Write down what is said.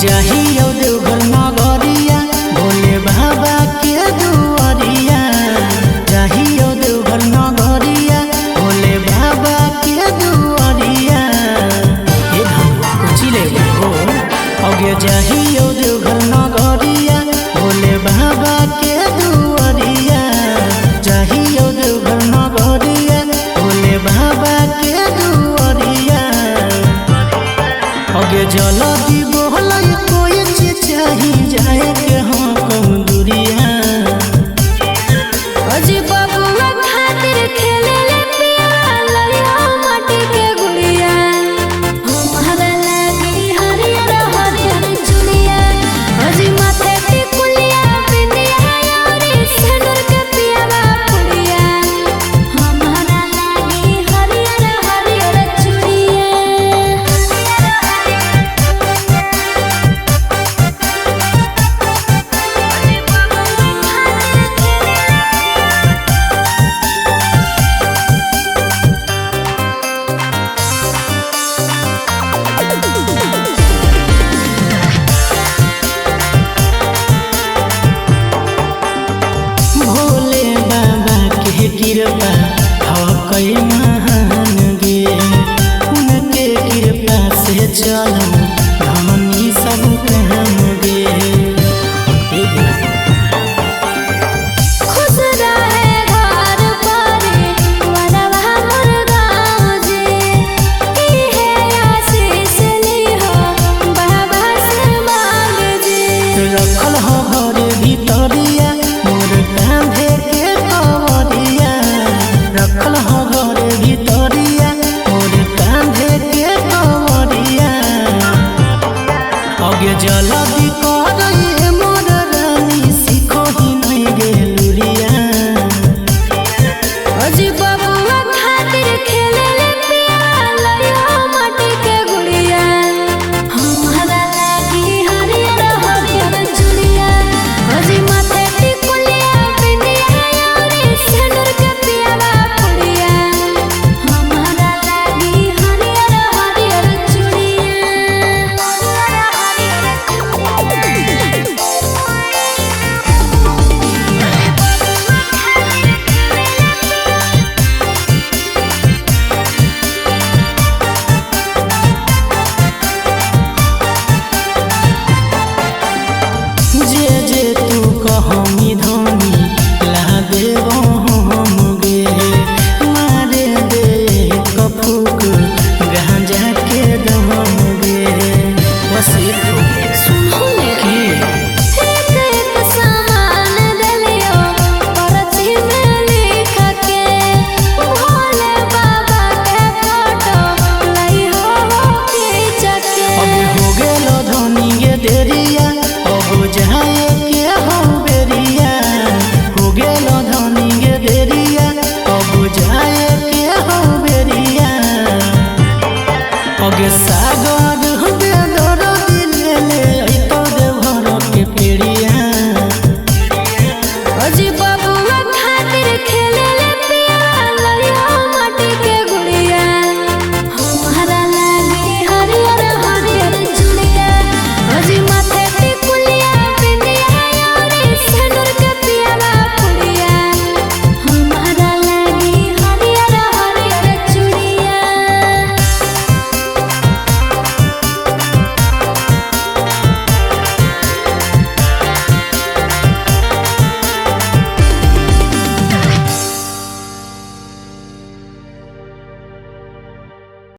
जाहियो देवघर नगरिया भोले बाबा के दुआरिया। जाहियो देवघर नगरिया भोले बाबा के दुआरिया। ये कुची ले हो अगे जाहियो देवघर नगरिया भोले बाबा के दुआरिया। जाहियो देवघर नगरिया भोले बाबा के दुआरिया। अगे जल दी बोहल कोई चीज चाही जाए के हाँ कम दूरिया। अजी बबुआ खातिर खेले ले पिया लइया माटी के गुड़िया। हमारा लागी हरियर हरियर चुड़िया। अजी माथे टिकुलिया बिंदिया यारी सिंदूर के पियावा पुड़िया। हमारा लागी हरियर हरियर चुड़िया। भोले बाबा के कृपा हो कई महान गे। उनके कृपा से चल